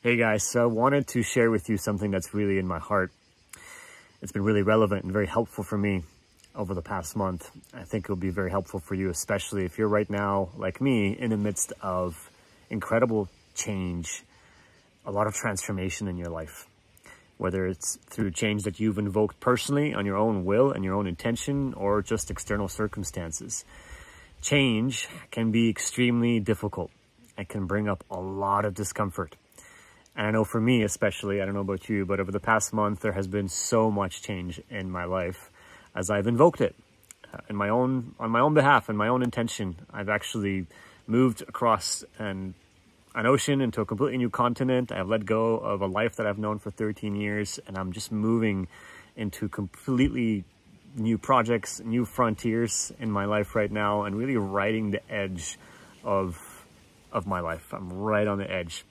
Hey guys, so I wanted to share with you something that's really in my heart. It's been really relevant and very helpful for me over the past month. I think it'll be very helpful for you, especially if you're right now, like me, in the midst of incredible change, a lot of transformation in your life. Whether it's through change that you've invoked personally on your own will and your own intention, or just external circumstances. Change can be extremely difficult. It can bring up a lot of discomfort. And I know for me especially, I don't know about you, but over the past month, there has been so much change in my life as I've invoked it on my own behalf and my own intention. I've actually moved across an ocean into a completely new continent. I've let go of a life that I've known for 13 years, and I'm just moving into completely new projects, new frontiers in my life right now, and really riding the edge of my life. I'm right on the edge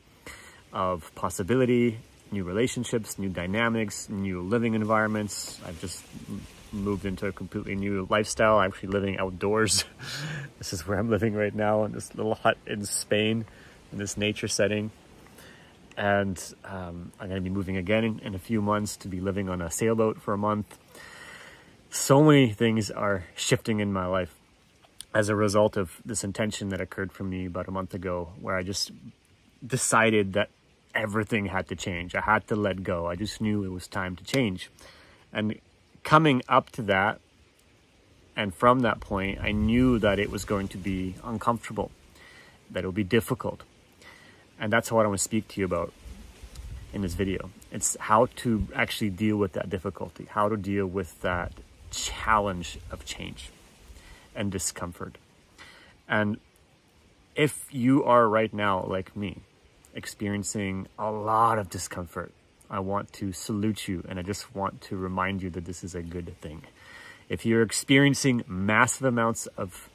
of possibility, new relationships, new dynamics, new living environments. I've just moved into a completely new lifestyle. I'm actually living outdoors. This is where I'm living right now, in this little hut in Spain, in this nature setting. And I'm going to be moving again in a few months to be living on a sailboat for a month. So many things are shifting in my life as a result of this intention that occurred for me about a month ago, where I just decided that everything had to change. I had to let go. I just knew it was time to change. And coming up to that, and from that point, I knew that it was going to be uncomfortable, that it would be difficult. And that's what I want to speak to you about in this video. It's how to actually deal with that difficulty, how to deal with that challenge of change and discomfort. And if you are right now, like me, experiencing a lot of discomfort, I want to salute you, and I just want to remind you that this is a good thing. If you're experiencing massive amounts of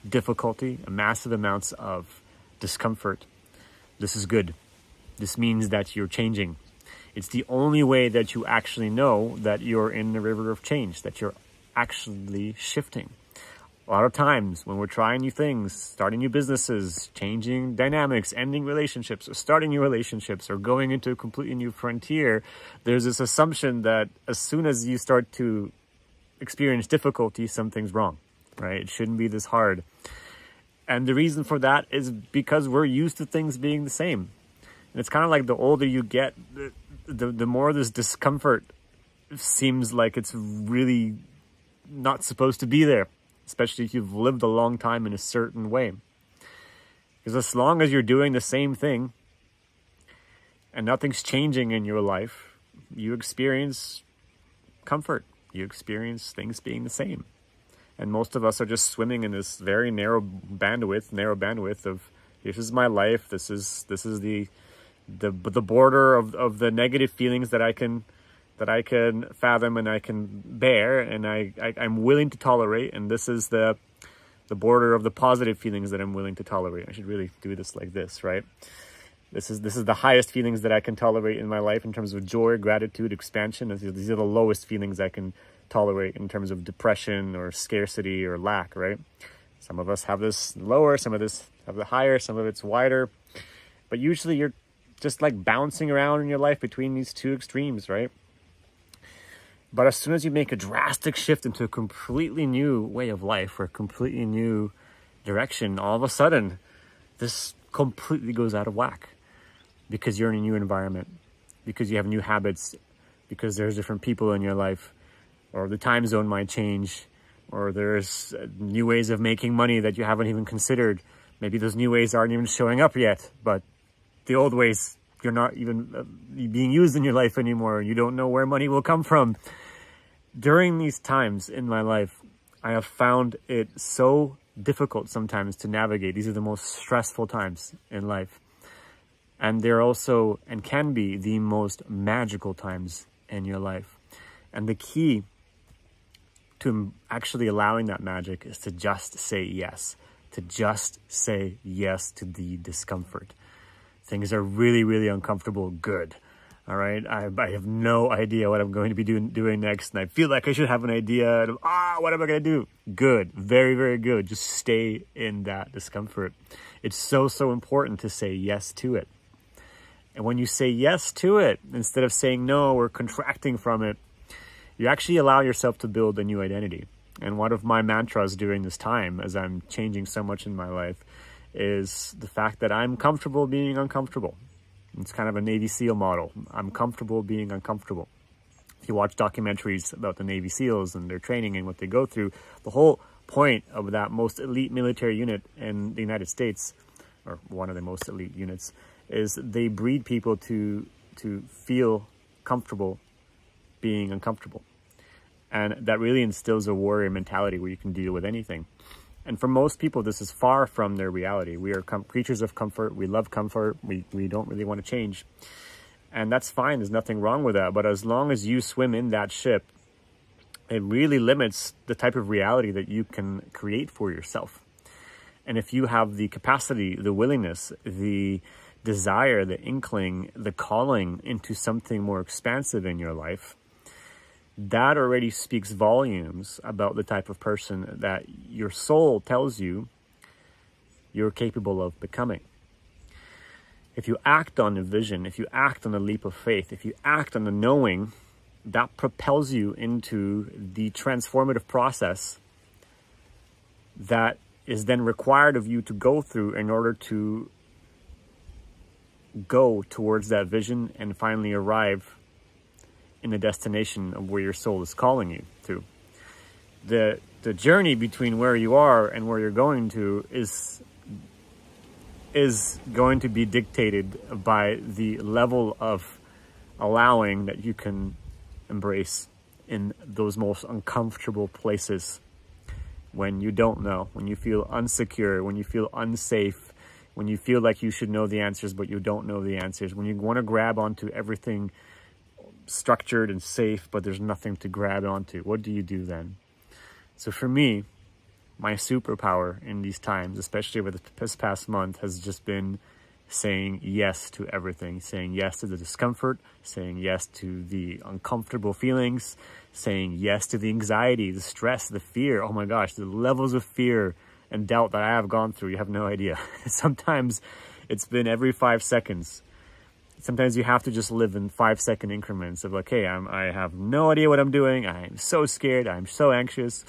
difficulty, massive amounts of discomfort, this is good. This means that you're changing. It's the only way that you actually know that you're in the river of change, that you're actually shifting. A lot of times when we're trying new things, starting new businesses, changing dynamics, ending relationships, or starting new relationships, or going into a completely new frontier, there's this assumption that as soon as you start to experience difficulty, something's wrong, right? It shouldn't be this hard. And the reason for that is because we're used to things being the same. And it's kind of like the older you get, the more this discomfort seems like it's really not supposed to be there. Especially if you've lived a long time in a certain way. Because as long as you're doing the same thing and nothing's changing in your life, you experience comfort. You experience things being the same. And most of us are just swimming in this very narrow bandwidth of, this is my life, this is the border of the negative feelings that I can fathom and I can bear, and I'm willing to tolerate, and this is the border of the positive feelings that I'm willing to tolerate. I should really do this like this, right? This is the highest feelings that I can tolerate in my life in terms of joy, gratitude, expansion. These are the lowest feelings I can tolerate in terms of depression or scarcity or lack, right? Some of us have this lower, some of this have the higher, some of it's wider, but usually you're just like bouncing around in your life between these two extremes, right? But as soon as you make a drastic shift into a completely new way of life or a completely new direction, all of a sudden, this completely goes out of whack because you're in a new environment, because you have new habits, because there's different people in your life, or the time zone might change, or there's new ways of making money that you haven't even considered. Maybe those new ways aren't even showing up yet, but the old ways, you're not even being used in your life anymore. You don't know where money will come from. During these times in my life, I have found it so difficult sometimes to navigate. These are the most stressful times in life. And they're also, and can be, the most magical times in your life. And the key to actually allowing that magic is to just say yes. To just say yes to the discomfort. Things are really, really uncomfortable. Good. All right. I have no idea what I'm going to be doing next. And I feel like I should have an idea. And, what am I going to do? Good. Very, very good. Just stay in that discomfort. It's so, so important to say yes to it. And when you say yes to it, instead of saying no or contracting from it, you actually allow yourself to build a new identity. And one of my mantras during this time, as I'm changing so much in my life, is the fact that I'm comfortable being uncomfortable. It's kind of a Navy SEAL model. I'm comfortable being uncomfortable. If you watch documentaries about the Navy SEALs and their training and what they go through, the whole point of that most elite military unit in the United States, or one of the most elite units, is they breed people to feel comfortable being uncomfortable. And that really instills a warrior mentality where you can deal with anything. And for most people, this is far from their reality. We are creatures of comfort. We love comfort. We don't really want to change. And that's fine. There's nothing wrong with that. But as long as you swim in that ship, it really limits the type of reality that you can create for yourself. And if you have the capacity, the willingness, the desire, the inkling, the calling into something more expansive in your life, that already speaks volumes about the type of person that your soul tells you you're capable of becoming. If you act on a vision, if you act on a leap of faith, if you act on the knowing, that propels you into the transformative process that is then required of you to go through in order to go towards that vision and finally arrive in the destination of where your soul is calling you to. The journey between where you are and where you're going to is going to be dictated by the level of allowing that you can embrace in those most uncomfortable places, when you don't know, when you feel unsecure, when you feel unsafe, when you feel like you should know the answers but you don't know the answers, when you want to grab onto everything structured and safe but there's nothing to grab onto. What do you do then? So for me, my superpower in these times, especially over this past month, has just been saying yes to everything, saying yes to the discomfort, saying yes to the uncomfortable feelings, saying yes to the anxiety, the stress, the fear. Oh my gosh, the levels of fear and doubt that I have gone through, you have no idea. Sometimes it's been every 5 seconds. Sometimes you have to just live in 5-second increments of like, hey, I have no idea what I'm doing. I'm so scared. I'm so anxious.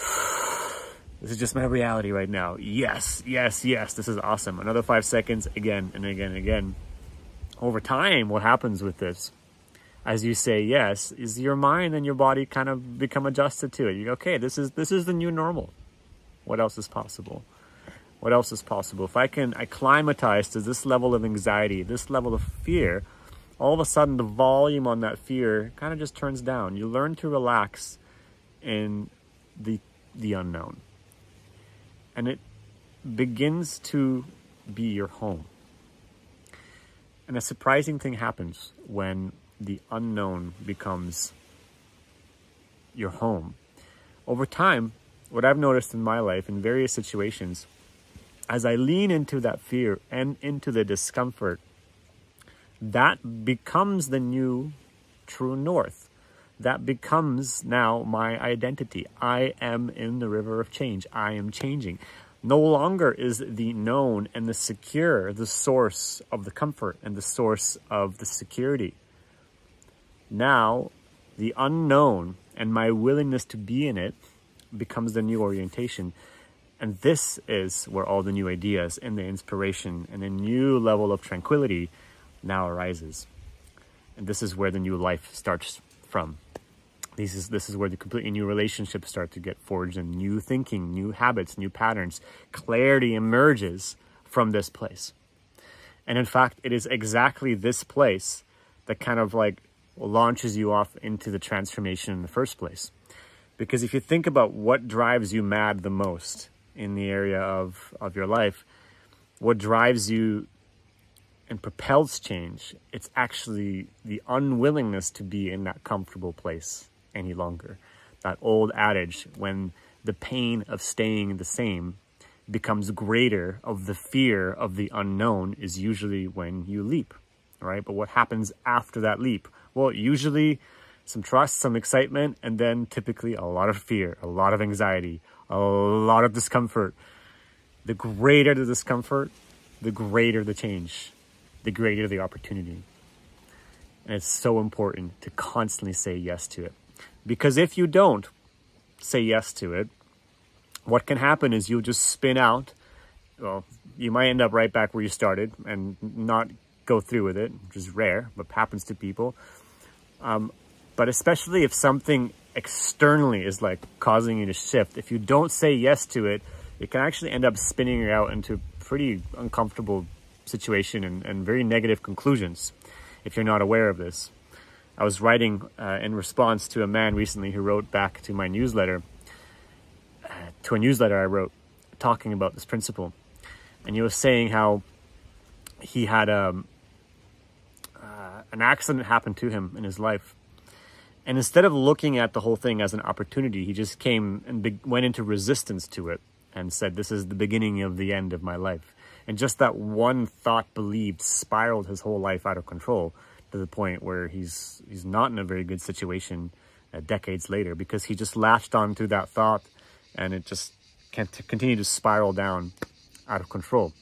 This is just my reality right now. Yes, yes, yes. This is awesome. Another 5 seconds, again and again and again. Over time, what happens with this, as you say yes, is your mind and your body kind of become adjusted to it. You go, okay, this is the new normal. What else is possible? What else is possible? If I acclimatize to this level of anxiety, this level of fear, all of a sudden the volume on that fear kind of just turns down. You learn to relax in the unknown. And it begins to be your home. And a surprising thing happens when the unknown becomes your home. Over time, what I've noticed in my life in various situations, as I lean into that fear and into the discomfort, that becomes the new true north. That becomes now my identity. I am in the river of change. I am changing. No longer is the known and the secure the source of the comfort and the source of the security. Now, the unknown and my willingness to be in it becomes the new orientation. And this is where all the new ideas and the inspiration and the new level of tranquility now arises. And this is where the new life starts from. This is where the completely new relationships start to get forged, and new thinking, new habits, new patterns. Clarity emerges from this place. And in fact, it is exactly this place that kind of like launches you off into the transformation in the first place. Because if you think about what drives you mad the most in the area of your life, what drives you and propels change, it's actually the unwillingness to be in that comfortable place any longer. That old adage, when the pain of staying the same becomes greater of the fear of the unknown, is usually when you leap, right? But what happens after that leap? Well, usually some trust, some excitement, and then typically a lot of fear, a lot of anxiety, a lot of discomfort. The greater the discomfort, the greater the change, the greater the opportunity. And it's so important to constantly say yes to it. Because if you don't say yes to it, what can happen is you'll just spin out. Well, you might end up right back where you started and not go through with it, which is rare, but happens to people. But especially if something externally is like causing you to shift, if you don't say yes to it, it can actually end up spinning you out into a pretty uncomfortable situation and very negative conclusions if you're not aware of this. I was writing in response to a man recently who wrote back to my newsletter, to a newsletter I wrote, talking about this principle. And he was saying how he had an accident happen to him in his life. And instead of looking at the whole thing as an opportunity, he just came and went into resistance to it and said, this is the beginning of the end of my life. And just that one thought believed spiraled his whole life out of control to the point where he's not in a very good situation decades later, because he just latched onto that thought and it just can't continue to spiral down out of control.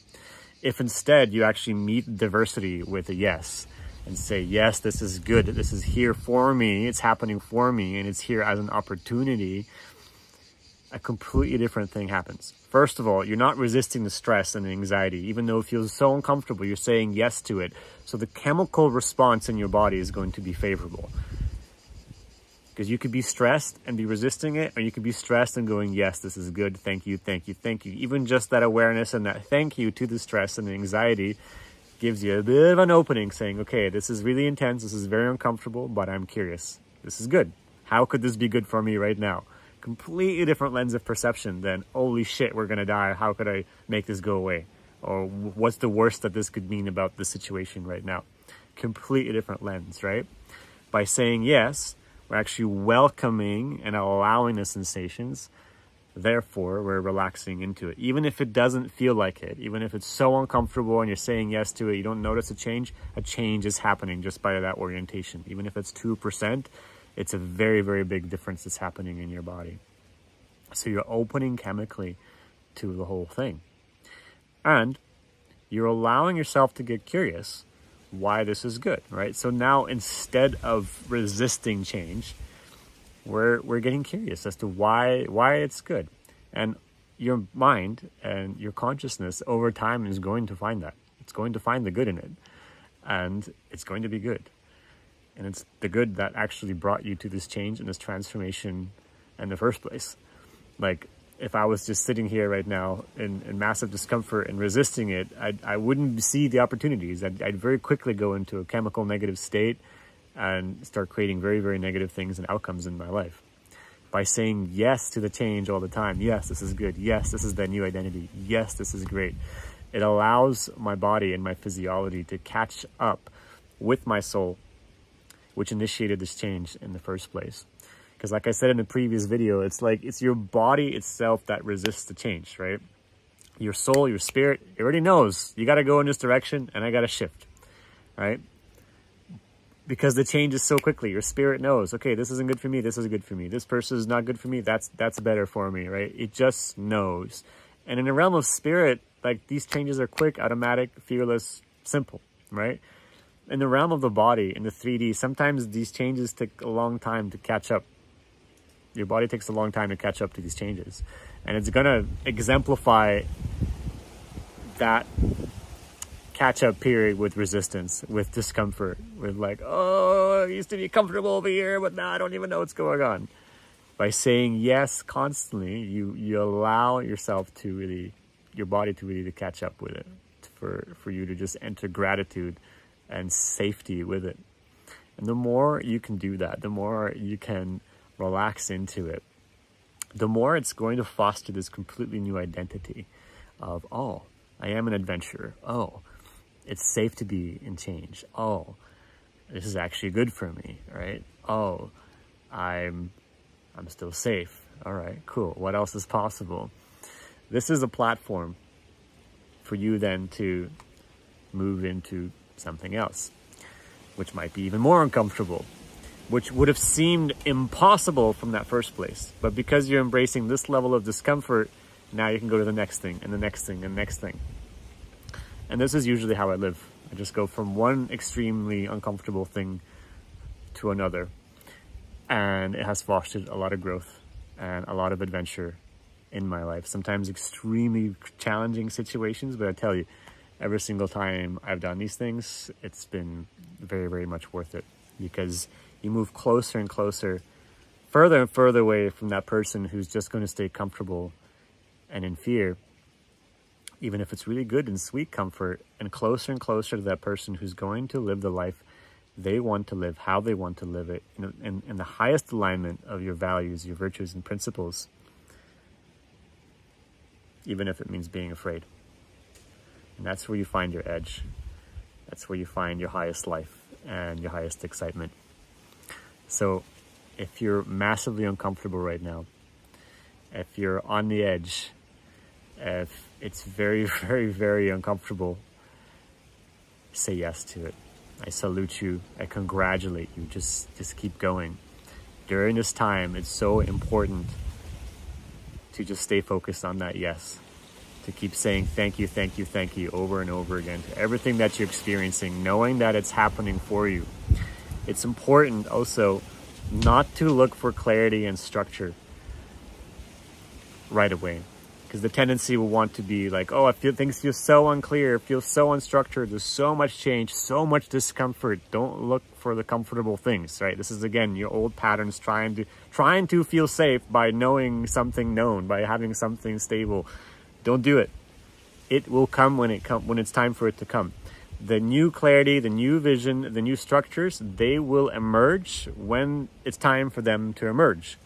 If instead you actually meet diversity with a yes and say, yes, this is good, this is here for me, it's happening for me, and it's here as an opportunity, a completely different thing happens. First of all, you're not resisting the stress and the anxiety. Even though it feels so uncomfortable, you're saying yes to it. So the chemical response in your body is going to be favorable. Because you could be stressed and be resisting it, or you could be stressed and going, yes, this is good, thank you, thank you, thank you. Even just that awareness and that thank you to the stress and the anxiety gives you a bit of an opening, saying, okay, this is really intense, this is very uncomfortable, but I'm curious. This is good. How could this be good for me right now? Completely different lens of perception than, holy shit, we're gonna die, how could I make this go away? Or what's the worst that this could mean about the situation right now? Completely different lens, right? By saying yes, we're actually welcoming and allowing the sensations. Therefore, we're relaxing into it. Even if it doesn't feel like it, even if it's so uncomfortable and you're saying yes to it, you don't notice a change is happening just by that orientation. Even if it's 2%, it's a very, very big difference that's happening in your body. So you're opening chemically to the whole thing. And you're allowing yourself to get curious why this is good, right? So now instead of resisting change, we're getting curious as to why it's good. And your mind and your consciousness over time is going to find that. It's going to find the good in it. And it's going to be good. And it's the good that actually brought you to this change and this transformation in the first place. Like, if I was just sitting here right now in massive discomfort and resisting it, I wouldn't see the opportunities. I'd very quickly go into a chemical negative state and start creating very, very negative things and outcomes in my life. By saying yes to the change all the time, yes, this is good, yes, this is the new identity, yes, this is great, it allows my body and my physiology to catch up with my soul, which initiated this change in the first place. Because like I said in the previous video, it's like it's your body itself that resists the change, right? Your soul, your spirit, it already knows you got to go in this direction and I got to shift, right? Because the change is so quickly. Your spirit knows, okay, this isn't good for me, this is good for me. This person is not good for me, that's better for me, right? It just knows. And in the realm of spirit, like, these changes are quick, automatic, fearless, simple, right? In the realm of the body, in the 3D, sometimes these changes take a long time to catch up. Your body takes a long time to catch up to these changes. And it's going to exemplify that catch-up period with resistance, with discomfort, with like, oh, I used to be comfortable over here, but now I don't even know what's going on. By saying yes constantly, you allow yourself to really, your body to really to catch up with it, for you to just enter gratitude and safety with it. And the more you can do that, the more you can relax into it, the more it's going to foster this completely new identity of, oh, I am an adventurer. Oh, it's safe to be in change. Oh, this is actually good for me, right? Oh, I'm still safe. All right, cool. What else is possible? This is a platform for you then to move into something else, which might be even more uncomfortable, which would have seemed impossible from that first place. But because you're embracing this level of discomfort, now you can go to the next thing and the next thing and the next thing. And this is usually how I live. I just go from one extremely uncomfortable thing to another. And it has fostered a lot of growth and a lot of adventure in my life. Sometimes extremely challenging situations, but I tell you, every single time I've done these things, it's been very, very much worth it, because you move closer and closer, further and further away from that person who's just going to stay comfortable and in fear, even if it's really good and sweet comfort, and closer to that person who's going to live the life they want to live, how they want to live it, in the highest alignment of your values, your virtues and principles, even if it means being afraid. And that's where you find your edge. That's where you find your highest life and your highest excitement. So if you're massively uncomfortable right now, if you're on the edge, if it's very, very, very uncomfortable, say yes to it. I salute you. I congratulate you. Just keep going. During this time, it's so important to just stay focused on that yes. To keep saying thank you, thank you, thank you over and over again to everything that you're experiencing, knowing that it's happening for you. It's important also not to look for clarity and structure right away. Because the tendency will want to be like, oh, things feel so unclear, feel so unstructured, there's so much change, so much discomfort. Don't look for the comfortable things, right? This is, again, your old patterns trying to feel safe by knowing something known, by having something stable. Don't do it. It will come when it's time for it to come. The new clarity, the new vision, the new structures, they will emerge when it's time for them to emerge.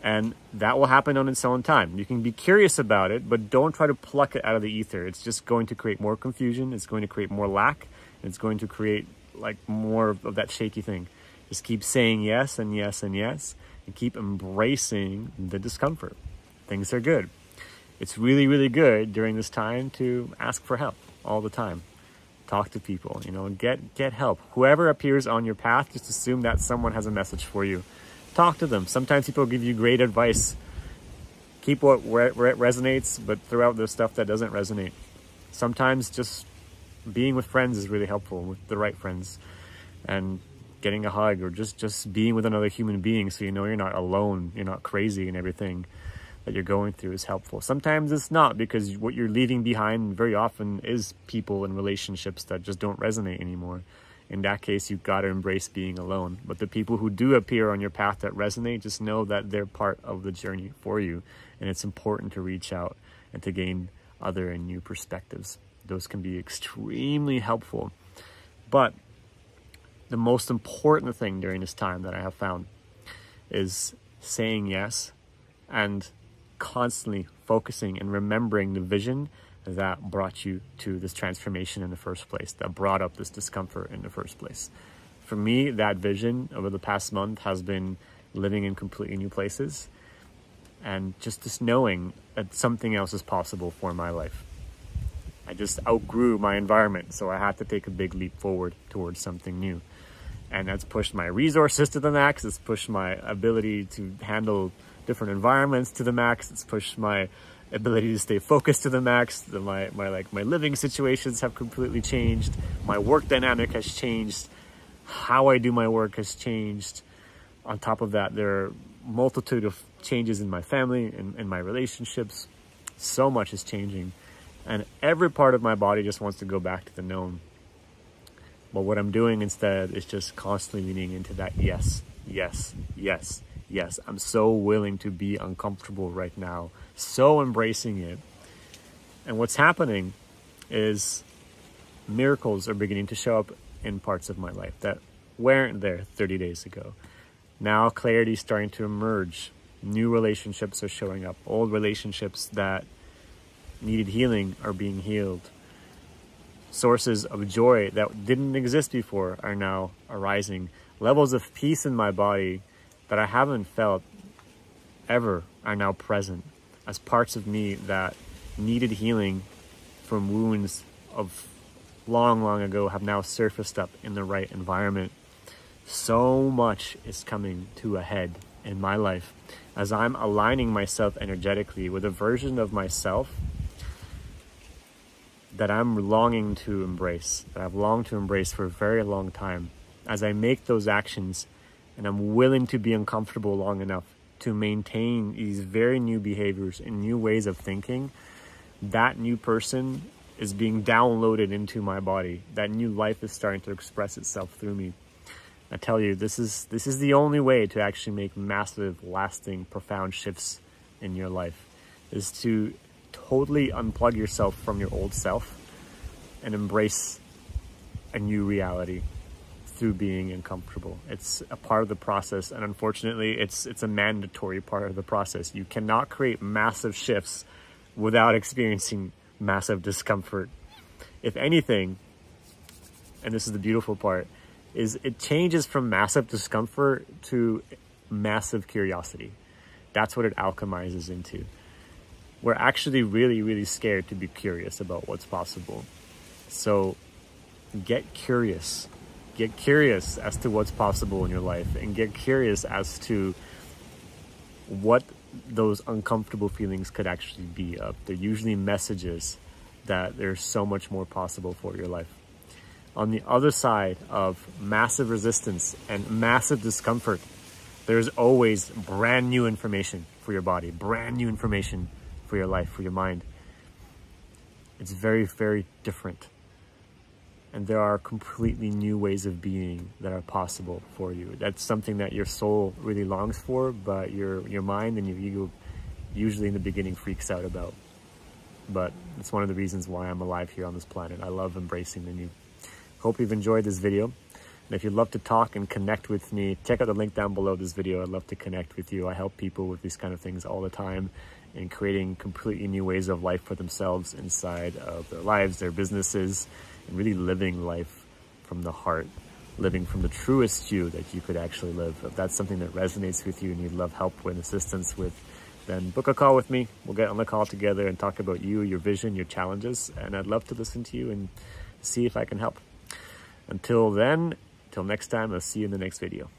And that will happen on its own time. You can be curious about it, but don't try to pluck it out of the ether. It's just going to create more confusion. It's going to create more lack. It's going to create like more of that shaky thing. Just keep saying yes and yes and yes, and keep embracing the discomfort. Things are good. It's really, really good during this time to ask for help all the time. Talk to people, get help. Whoever appears on your path, just assume that someone has a message for you. Talk to them. Sometimes people give you great advice. Keep what resonates, but throw out the stuff that doesn't resonate. Sometimes just being with friends is really helpful, with the right friends, and getting a hug, or just being with another human being so you know you're not alone, you're not crazy, and everything that you're going through is helpful. Sometimes it's not, because what you're leaving behind very often is people and relationships that just don't resonate anymore. In that case, you've got to embrace being alone. But the people who do appear on your path that resonate, just know that they're part of the journey for you. And it's important to reach out and to gain other and new perspectives. Those can be extremely helpful. But the most important thing during this time that I have found is saying yes and constantly focusing and remembering the vision that brought you to this transformation in the first place, that brought up this discomfort in the first place. For me, that vision over the past month has been living in completely new places, and just knowing that something else is possible for my life. I just outgrew my environment, so I had to take a big leap forward towards something new. And that's pushed my resources to the max. It's pushed my ability to handle different environments to the max. It's pushed my ability to stay focused to the max. My living situations have completely changed. My work dynamic has changed. How I do my work has changed. On top of that, there are a multitude of changes in my family and in my relationships. So much is changing. And every part of my body just wants to go back to the known. But what I'm doing instead is just constantly leaning into that yes, yes, yes, yes. I'm so willing to be uncomfortable right now. So embracing it. And what's happening is miracles are beginning to show up in parts of my life that weren't there 30 days ago. Now clarity is starting to emerge. New relationships are showing up. Old relationships that needed healing are being healed. Sources of joy that didn't exist before are now arising. Levels of peace in my body that I haven't felt ever are now present, as parts of me that needed healing from wounds of long ago have now surfaced up in the right environment. So much is coming to a head in my life as I'm aligning myself energetically with a version of myself that I'm longing to embrace, that I've longed to embrace for a very long time. as I make those actions and I'm willing to be uncomfortable long enough to maintain these very new behaviors and new ways of thinking, that new person is being downloaded into my body. That new life is starting to express itself through me. I tell you, this is the only way to actually make massive, lasting, profound shifts in your life, is to totally unplug yourself from your old self and embrace a new reality through being uncomfortable. It's a part of the process, and unfortunately, it's a mandatory part of the process. You cannot create massive shifts without experiencing massive discomfort. If anything, and this is the beautiful part, is it changes from massive discomfort to massive curiosity. That's what it alchemizes into. We're actually really, really scared to be curious about what's possible. So get curious. Get curious as to what's possible in your life, and get curious as to what those uncomfortable feelings could actually be of. They're usually messages that there's so much more possible for your life. On the other side of massive resistance and massive discomfort, there's always brand new information for your body, brand new information for your life, for your mind. It's very, very different. And there are completely new ways of being that are possible for you. That's something that your soul really longs for, but your mind and your ego usually in the beginning freaks out about. But it's one of the reasons why I'm alive here on this planet. I love embracing the new. Hope you've enjoyed this video. And if you'd love to talk and connect with me, check out the link down below this video. I'd love to connect with you. I help people with these kind of things all the time, and creating completely new ways of life for themselves inside of their lives, their businesses, and really living life from the heart, living from the truest you that you could actually live. If that's something that resonates with you and you'd love help and assistance with, then book a call with me. We'll get on the call together and talk about you, your vision, your challenges, and I'd love to listen to you and see if I can help. Until then, till next time, I'll see you in the next video.